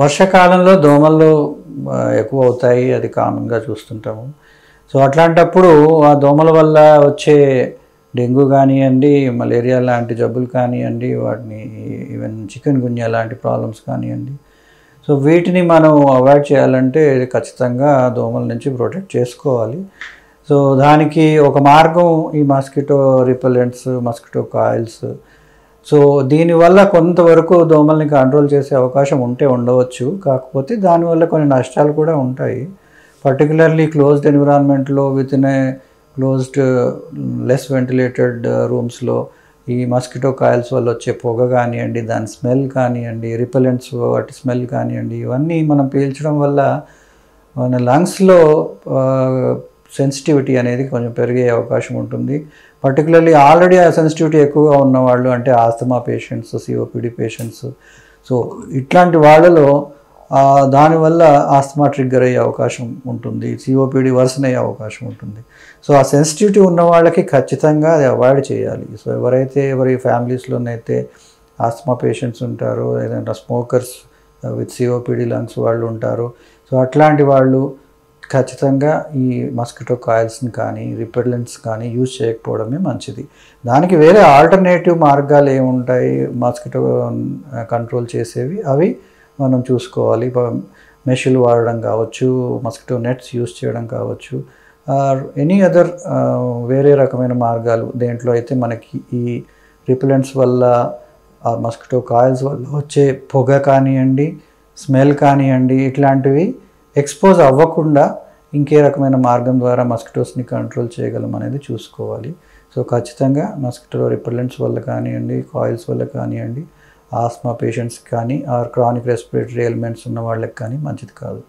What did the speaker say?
వర్షాకాలంలో దోమలు ఎక్కువ అవుతాయి, అది కామన్గా చూస్తుంటాము. సో అట్లాంటప్పుడు ఆ దోమల వల్ల వచ్చే డెంగ్యూ కానివ్వండి, మలేరియా లాంటి జబ్బులు కానివ్వండి, వాటిని ఈవెన్ చికెన్ గున్యా లాంటి ప్రాబ్లమ్స్ కానివ్వండి, సో వీటిని మనం అవాయిడ్ చేయాలంటే ఖచ్చితంగా దోమల నుంచి ప్రొటెక్ట్ చేసుకోవాలి. సో దానికి ఒక మార్గం ఈ mosquito repellents, mosquito coils. So దీనివల్ల కొంతవరకు దోమల్ని కంట్రోల్ చేసే అవకాశం ఉండవచ్చు. కాకపోతే దానివల్ల కొన్ని నష్టాలు కూడా ఉంటాయి. పర్టికులర్లీ క్లోజ్డ్ ఎన్విరాన్మెంట్లో with in a closed less ventilated రూమ్స్లో ఈ మస్కిటో కాయిల్స్ వల్ల వచ్చే పొగ కానివ్వండి, దాని స్మెల్ కానివ్వండి, రిపెలెంట్స్ వాటి స్మెల్ కానివ్వండి, ఇవన్నీ మనం పీల్చడం వల్ల మన లంగ్స్లో సెన్సిటివిటీ అనేది కొంచెం పెరిగే అవకాశం ఉంటుంది. పర్టికులర్లీ ఆల్రెడీ ఆ సెన్సిటివిటీ ఎక్కువగా ఉన్నవాళ్ళు, అంటే asthma patients, COPD patients, so ఇట్లాంటి వాళ్ళలో దానివల్ల ఆస్తమా ట్రిగ్గర్ అయ్యే అవకాశం ఉంటుంది, సిఓపిడి వర్సన్ అయ్యే అవకాశం ఉంటుంది. సో ఆ సెన్సిటివిటీ ఉన్న వాళ్ళకి ఖచ్చితంగా అది అవాయిడ్ చేయాలి. సో ఎవరి ఫ్యామిలీస్లోనైతే ఆస్తమా పేషెంట్స్ ఉంటారో, ఏదైనా స్మోకర్స్ విత్ సిఓపిడి లంగ్స్ వాళ్ళు ఉంటారో, సో అట్లాంటి వాళ్ళు ఖచ్చితంగా ఈ మస్కిటో కాయిల్స్ని కానీ రిపెలెంట్స్ కానీ యూజ్ చేయకపోవడమే మంచిది. దానికి వేరే ఆల్టర్నేటివ్ మార్గాలు ఏముంటాయి మస్కిటో కంట్రోల్ చేసేవి, అవి మనం చూసుకోవాలి. మెషులు వాడడం కావచ్చు, మస్కిటో నెట్స్ యూజ్ చేయడం కావచ్చు, ఎనీ అదర్ వేరే రకమైన మార్గాలు దేంట్లో అయితే మనకి ఈ రిపెలెంట్స్ వల్ల, ఆ మస్కిటో కాయిల్స్ వల్ల వచ్చే పొగ కానివ్వండి, స్మెల్ కానివ్వండి, ఇట్లాంటివి ఎక్స్పోజ్ అవ్వకుండా ఇంకే రకమైన మార్గం ద్వారా మస్కిటోస్ని కంట్రోల్ చేయగలం అనేది చూసుకోవాలి. సో ఖచ్చితంగా మస్కిటో రిపెలెంట్స్ వల్ల కానివ్వండి, కాయిల్స్ వల్ల కానివ్వండి, ఆస్మా పేషెంట్స్కి కానీ ఆర్ క్రానిక్ రెస్పిరేటరీ ఎలిమెంట్స్ ఉన్న వాళ్ళకి కానీ మంచిది కాదు.